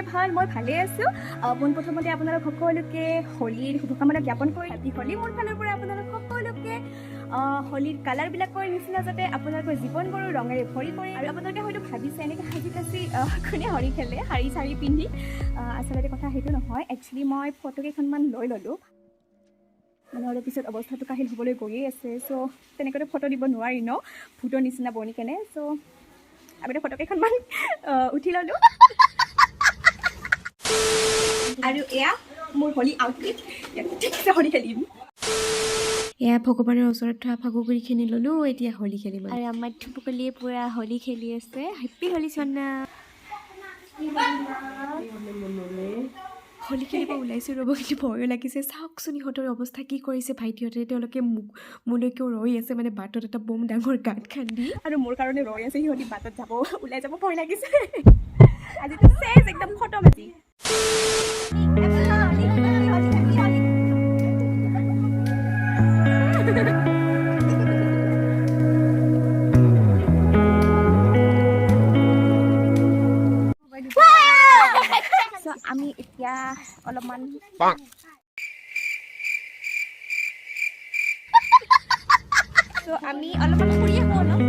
ভাল মই ভালে আছো পোনপ্ৰথমতে আপোনালোক সকলোকে হোলীৰ শুভকামনা জ্ঞাপন কৰি হেপী হোলী মোৰ ফালৰ পৰা আপোনালোক সকলোকে হোলীৰ কালাৰবিলাকৰ নিচিনা যাতে আপোনালোকৰ জীৱনবোৰ ৰঙেৰে ভৰি পৰে আৰু আপোনালোকে হয়তো ভাবিছে এনেকৈ সাজি কাচি কোনে হোলী খেলে শাৰী চাৰী পিন্ধি আচলতে কথা সেইটো নহয় একচুৱেলি মই ফটো কেইখনমান লৈ ল'লোঁ মানে অলপ পিছত অৱস্থাটো কাহিল হ'বলৈ গৈয়ে আছে চ' তেনেকৈ ফটো দিব নোৱাৰি ন ভূতৰ নিচিনা বনি কেনে চ' আগতে ফটো কেইখনমান উঠি ল'লোঁ আৰু এয়া মোৰ হোলী আউটফিট ঠিকছে হোলী খেলিম এয়া ভগৱানৰ ওচৰত থোৱা ফাগুগুৰিখিনি ল'লোঁ এতিয়া হোলী খেলিম আৰু আমাৰ থুপুকলিয়ে পূৰা হোলী খেলি আছে হেপ্পী হোলী চনা হোলী খেলিব ওলাইছোঁ ৰ'ব কিন্তু ভয়ো লাগিছে চাওকচোন ইহঁতৰ অৱস্থা কি কৰিছে ভাইটিহঁতে তেওঁলোকে মোলৈকেও ৰৈ আছে মানে বাটত এটা বম ডাঙৰ গাঁত খান্দি আৰু মোৰ কাৰণে ৰৈ আছে সিহঁতি বাটত যাব ওলাই যাব ভয় লাগিছে আজিতো চেজ একদম খতম আজি আমি এতিয়া অলপমান আমি অলপমান ফুৰি আহোঁ অলপ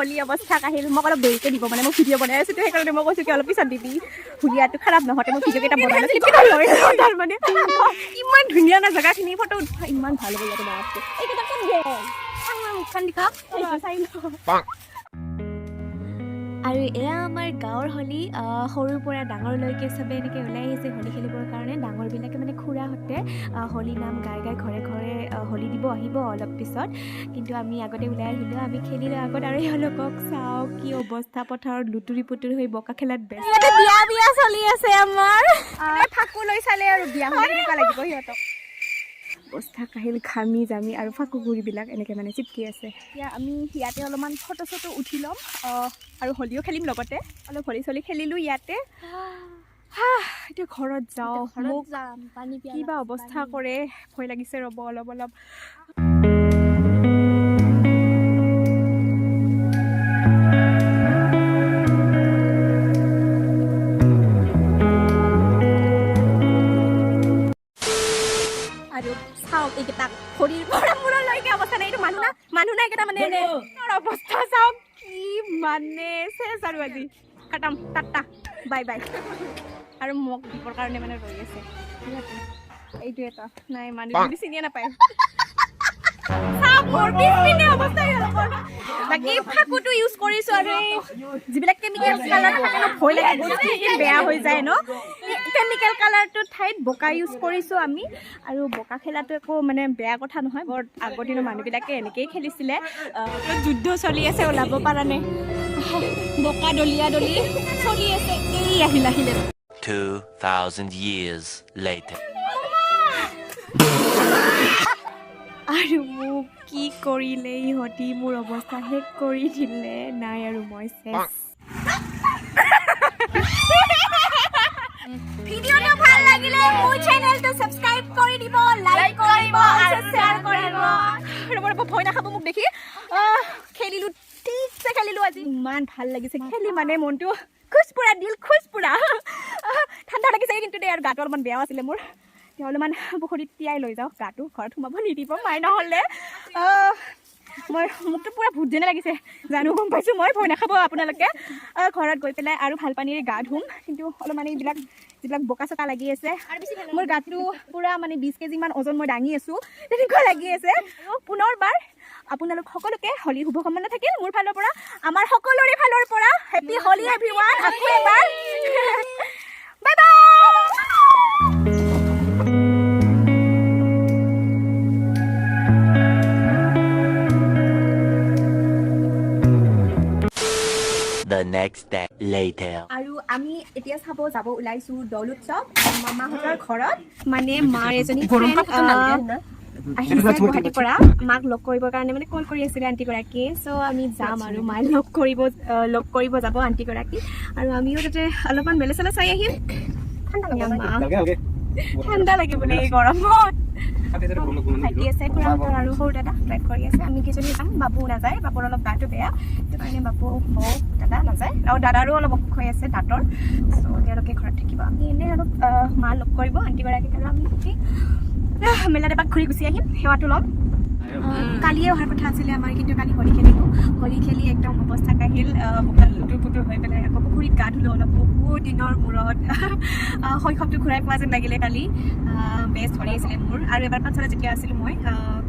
হোলী অৱস্থা কাহিল মোক অলপ দেৰিকৈ দিব মানে মই ভিডিঅ' বনাই আছোঁ সেইকাৰণে মই কৈছোঁ কি অলপ পিছত দিবি ধুনীয়াটো খাৰাপ নহওঁতে মই ভিডিঅ' কেইটা বনাই লৈছোঁ তাৰমানে ইমান ধুনীয়া না জেগাখিনি ফটো উঠা ইমান ভাল হ'ব ইয়াতে বাপটো এইকেইটা কোন গে মুখখন দেখা চাই আৰু এয়া আমাৰ গাঁৱৰ হোলী সৰুৰ পৰা ডাঙৰলৈকে চবে এনেকৈ ওলাই আহিছে হোলী খেলিবৰ কাৰণে ডাঙৰবিলাকে মানে খুৰাহঁতে হোলী নাম গাই গাই ঘৰে ঘৰে হোলী দিব আহিব অলপ পিছত কিন্তু আমি আগতে ওলাই আহিলোঁ আমি খেলিলোঁ আগত আৰু এওঁলোকক চাওঁ কি অৱস্থা পথাৰত লুতুৰি পুতুৰি হৈ বোকা খেলাত ব্যস্ত বিয়া চলি আছে আমাৰ ফাকু লৈ চালে আৰু বিয়া কেনেকুৱা লাগিব সিহঁতক অৱস্থা কাহিল ঘামি জামি আৰু ফাকুগুৰিবিলাক এনেকৈ মানে চিপকি আছে এতিয়া আমি ইয়াতে অলপমান ফটো চটো উঠি ল'ম আৰু হোলীও খেলিম লগতে অলপ হোলী চলি খেলিলোঁ ইয়াতে এতিয়া ঘৰত যাওঁ মোক কিবা অৱস্থা কৰে ভয় লাগিছে ৰ'ব অলপ অলপ আৰু চাওক এইকেইটাক ভৰিৰ পৰা মূৰলৈকে অৱস্থা নাই এইটো মানুহ নাই কেইটা মানে অৱস্থা চাওক কি মানে চেচ আৰু আজি খতম টাটা বাই বাই আৰু মোক দিবৰ কাৰণে মানে ৰৈ আছে এইটো এটা নাই মানুহ যদি চিনিয়ে নাপায় বাকী ফাকুটো ইউজ কৰিছোঁ আৰু যিবিলাক কেমিকেল কালাৰ থাকে ন ভয় লাগে বস্তুখিনি বেয়া হৈ যায় ন কেমিকেল কালাৰটোৰ ঠাইত বোকা ইউজ কৰিছোঁ আমি আৰু বোকা খেলাটো একো মানে বেয়া কথা নহয় বৰ আগৰ দিনৰ মানুহবিলাকে এনেকেই খেলিছিলে যুদ্ধ চলি আছে ওলাব পৰা নাই বোকা দলিয়া দলি চলি আছে এই আহিলে 2000 years later আৰু মোক কি কৰিলে ইহঁতি মোৰ অৱস্থা শেষ কৰি দিলে নাই আৰু মই চেছ ভিডিঅ'টো ভাল লাগিলে মোৰ চেনেলটো সাবস্ক্ৰাইব কৰি দিব লাইক কৰিব আৰু শ্বেয়াৰ কৰিব ৰ'ব ভয় নাখাব মোক দেখি খেলিলোঁ ঠিকছে খেলিলোঁ আজি ইমান ভাল লাগিছে খেলি মানে মনটো খুচপুৰা দিল খুচপুৰা ঠাণ্ডা লাগিছে কিন্তু দেই আৰু গাটো অলপমান বেয়াও আছিলে মোৰ অলপমান পুখুৰীত তিয়াই লৈ যাওঁ গাটো ঘৰত সোমাব নিদিব মাই নহ'লে মোকতো পূৰা ভূত যেনে লাগিছে জানো গম পাইছোঁ মই ভয় নাখাব আপোনালোকে ঘৰত গৈ পেলাই আৰু ভাল পানীৰে গা ধুম কিন্তু অলপমান এইবিলাক যিবিলাক বোকা চকা লাগি আছে মোৰ গাটো পূৰা মানে 20 কেজিমান ওজন মই দাঙি আছোঁ তেনেকুৱা লাগি আছে আৰু পুনৰবাৰ আপোনালোক সকলোকে হোলীৰ শুভকামনা থাকিল মোৰ ফালৰ পৰা আমাৰ সকলোৰে ফালৰ পৰা হেপী হোলী এভৰিৱান আকৌ এবাৰ bye bye the next day later. আৰু আমি এতিয়া চাব যাব ওলাইছো দৌল উৎসৱ মামাহঁতৰ ঘৰত মানে মাৰ এজনী আহিছে গুৱাহাটীৰ পৰা মাক লগ কৰিবৰ কাৰণে মানে কল কৰি আছিলে আণ্টিগৰাকীয়ে চ' আমি যাম আৰু মায়ে লগ কৰিব যাব আণ্টিগৰাকী আৰু আমিও তাতে অলপমান মেলা চেলা চাই আহিম ঠাণ্ডা লাগে বোলে এই গৰমত ভাইটি আছে খুৰাহঁতৰ আৰু সৰু দাদা ড্ৰাইভ কৰি আছে আমি কেইজনী যাম বাবু নাযায় বাবুৰ অলপ গাটো বেয়া সেইটো কাৰণে বাবু বৌ দাদা নাযায় আৰু দাদাৰো অলপ অসুখ হৈ আছে দাঁতৰ চ' তেওঁলোকে ঘৰত থাকিব আমি এনেই অলপ মা লগ কৰিব আণ্টিগৰাকীক আৰু আমি মেলাত এপাক ঘূৰি গুচি আহিম সেৱাটো ল'ম কালিয়ে অহাৰ কথা আছিলে আমাৰ কিন্তু কালি হোলী খেলিলোঁ হোলী খেলি একদম অৱস্থা কাহিল লুটুৰ পুটুৰ হৈ পেলাই আকৌ পুখুৰীত গা ধুলোঁ অলপ বহুত দিনৰ মূৰত শৈশৱটো ঘূৰাই পোৱা যেন লাগিলে কালি বেষ্ট হোলী আছিলে মোৰ আৰু এবাৰ পাঠশালা যেতিয়া আছিলোঁ মই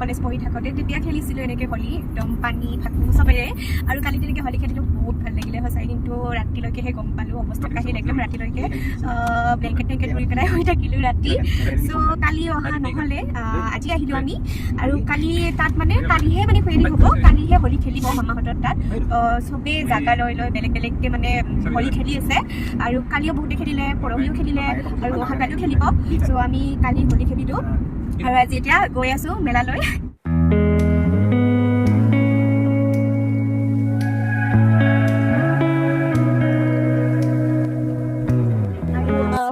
কলেজ পঢ়ি থাকোঁতে তেতিয়া খেলিছিলোঁ এনেকৈ হোলী একদম পানী ফাকু চবেৰে আৰু কালি তেনেকৈ হোলী খেলিলোঁ বহুত ভাল লাগিলে সঁচাই কিন্তু ৰাতিলৈকেহে গম পালোঁ অৱস্থা কাহিল একদম ৰাতিলৈকে ব্লেংকেট উৰি পেলাই হৈ থাকিলোঁ ৰাতি চ' কালি অহা নহ'লে আজি আহিলোঁ আমি আৰু কালি তাত মানে কালিহে মানে হেৰি হ'ব কালিহে হোলী খেলিব মামাহঁতৰ তাত চবেই জাগা লৈ লৈ বেলেগ বেলেগকৈ মানে হোলী খেলি আছে আৰু কালিও বহুতে খেলিলে পৰহিও খেলিলে আৰু অহাকালিও খেলিব চ' আমি কালি হোলী খেলিলোঁ আৰু আজি এতিয়া গৈ আছোঁ মেলালৈ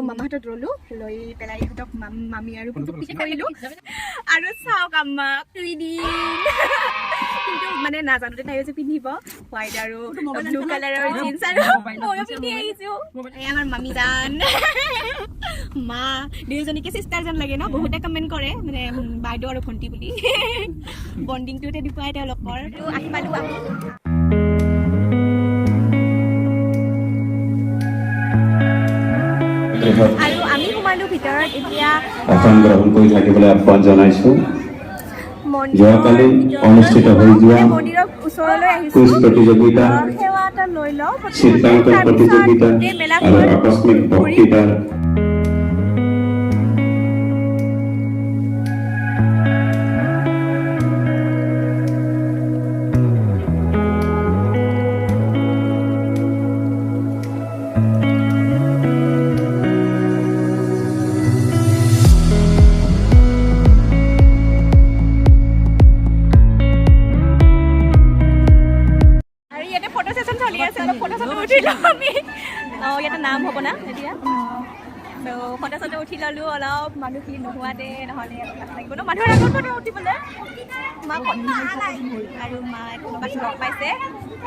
মামাহঁতত ৰ'লোঁ লৈ পেলাই ইহঁতক মামী আৰু পিছে কৰিলোঁ আৰু চাওক আমাক কিন্তু মানে নাজানোতে তাইও যে পিন্ধিব হোৱাইট আৰু ব্লু কালাৰৰ জিন্স আৰু ময়ো পিন্ধি আহিছোঁ আমাৰ মামী জান মা দুয়োজনীকে চিষ্টাৰ যেন লাগে ন বহুতে কমেণ্ট কৰে মানে বাইদেউ আৰু ভণ্টি বুলি বণ্ডিংটোতে দেখুৱাই তেওঁলোকৰ তো আহি পালোঁ আমি আৰু আমি সোমালোঁ ভিতৰত এতিয়া আসন গ্ৰহণ কৰি থাকিবলৈ আহ্বান জনাইছোঁ যোৱাকালি অনুষ্ঠিত হৈ যোৱা মন্দিৰৰ ওচৰলৈ কুইজ প্ৰতিযোগিতা সেৱা এটা লৈ লওঁ চিত্ৰাংকন প্ৰতিযোগিতা আৰু আকস্মিক বক্তৃতা ইয়াতে নাম হ'ব না এতিয়া তো ফটো চটো উঠি ল'লোঁ অলপ মানুহখিনি নোহোৱাতে নহ'লে লাগিব ন মানুহৰ আগত ফটো উঠিবলৈ মা আৰু মা কোনোবা লগ পাইছে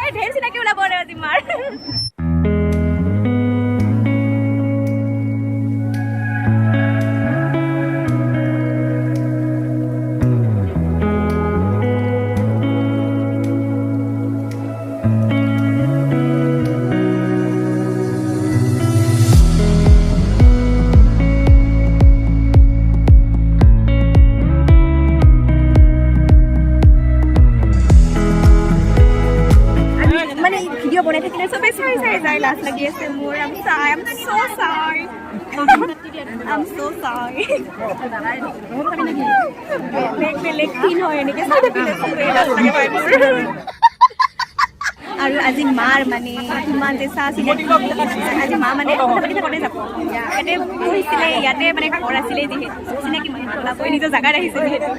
এই ঢেৰ চিনাকি ওলাব আৰু আজি মাৰ বনাই থাকিলে চবেই চাই চাই যায় লাজ লাগি আছে মোৰ I'm so sorry বেলেগ দিন হয় এনেকৈ চাই থাকিলে চবেই লাজ লাগে আৰু আজি মাৰ মানে কিমান যে চাহ চিনাকি আজি মা মানে কথা পাতি থাকোঁতে যাব ইয়াতে পঢ়িছিলে ইয়াতে মানে ঘৰ আছিলে যিহেতু চিনাকি মানুহ ওলাবই নিজৰ জেগাত আহিছে যিহেতু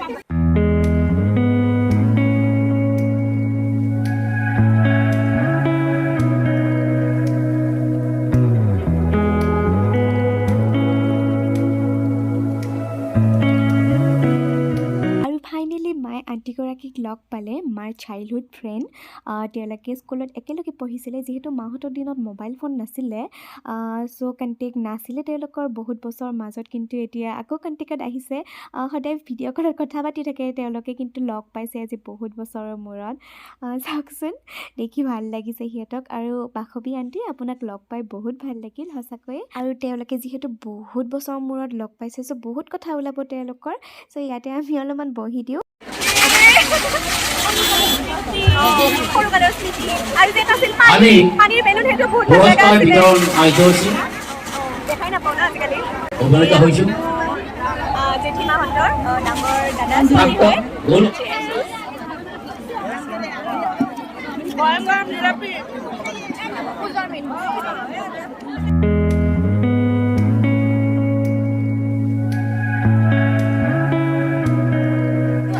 আণ্টিগৰাকীক লগ পালে মাৰ চাইল্ডহুড ফ্ৰেণ্ড তেওঁলোকে স্কুলত একেলগে পঢ়িছিলে যিহেতু মাহঁতৰ দিনত মোবাইল ফোন নাছিলে চ' কণ্টেক্ট নাছিলে তেওঁলোকৰ বহুত বছৰৰ মাজত কিন্তু এতিয়া আকৌ কণ্টেক্টত আহিছে সদায় ভিডিঅ' কলত কথা পাতি থাকে তেওঁলোকে কিন্তু লগ পাইছে আজি বহুত বছৰৰ মূৰত চাওকচোন দেখি ভাল লাগিছে সিহঁতক আৰু বাসৱী আণ্টি আপোনাক লগ পাই বহুত ভাল লাগিল সঁচাকৈয়ে আৰু তেওঁলোকে যিহেতু বহুত বছৰৰ মূৰত লগ পাইছে চ' বহুত কথা ওলাব তেওঁলোকৰ চ' ইয়াতে আমি অলপমান বহি দিওঁ আৰু যে আছিল পানীৰ বেলুন সেইটো বহুত ভাল লগা আছিলে দেখাই নাপাওঁ ন আজিকালি জেঠিমাহঁতৰ ডাঙৰ দাদা ছোৱালী হয় গৰম গৰম জিলাপি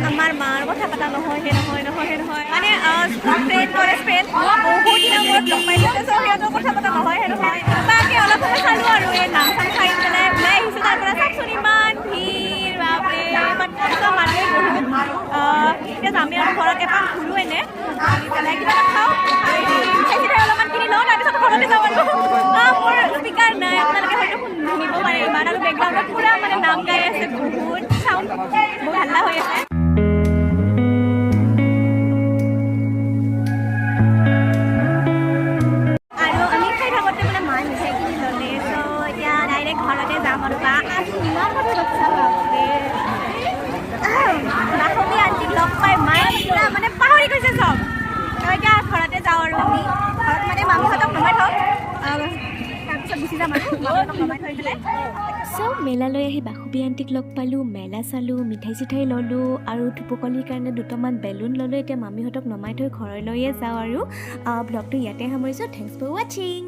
আমাৰ মাৰ কথা পতা নহয় মানে ফ্ৰেণ্ড কলেজ ফ্ৰেণ্ড বহুত দিনৰ মূৰত লগ পাইছোঁ সিহঁতৰ কথা পতা নহয় তাকে অলপ সময় চালোঁ আৰু এই নাম চাম খাই পেলাই ওলাই আহিছোঁ তাৰ পৰা চাওকচোন ইমান ভিৰ বাপৰে মানুহে বহুত এতিয়া আমি আৰু ঘৰত এপাক ঘূৰোঁ এনে পেলাই কিবা এটা খাওঁ খাই অলপমান কিনি লওঁ তাৰপিছত ঘৰতে যাওঁ আৰু মোৰ স্পীকাৰ নাই আপোনালোকে হয়তো শুনিব পাৰে ইমান আৰু বেকগ্ৰাউণ্ডত পূৰা মানে নাম গাই আছে বহুত চাউণ্ড বহুত হাল্লা হৈ আছে আৰু আমি খাই থাকোঁতে মানে মায়ে মিঠাইখিনি ল'লে চ' এতিয়া ডাইৰেক্ট ঘৰতে যাম আৰু বা ইমান কথা বাচ্ছা বাসৱী আণ্টিক লগ পাই মায়ে পুৰা মানে পাহৰি গৈছে চব ত' এতিয়া ঘৰতে যাওঁ আৰু আমি ঘৰত মানে মামীহঁতক নমাই থওঁ তাৰপিছত গুচি যাম আৰু মামীহঁতক নমাই থৈ পেলাই চ' মেলালৈ আহি বাসুবী আণ্টিক লগ পালোঁ মেলা চালোঁ মিঠাই চিঠাই ল'লোঁ আৰু ধুপুকলিৰ কাৰণে দুটামান বেলুন ল'লোঁ এতিয়া মামীহঁতক নমাই থৈ ঘৰলৈয়ে যাওঁ আৰু ব্লগটো ইয়াতে সামৰিছোঁ থেংকছ ফৰ ৱাচিং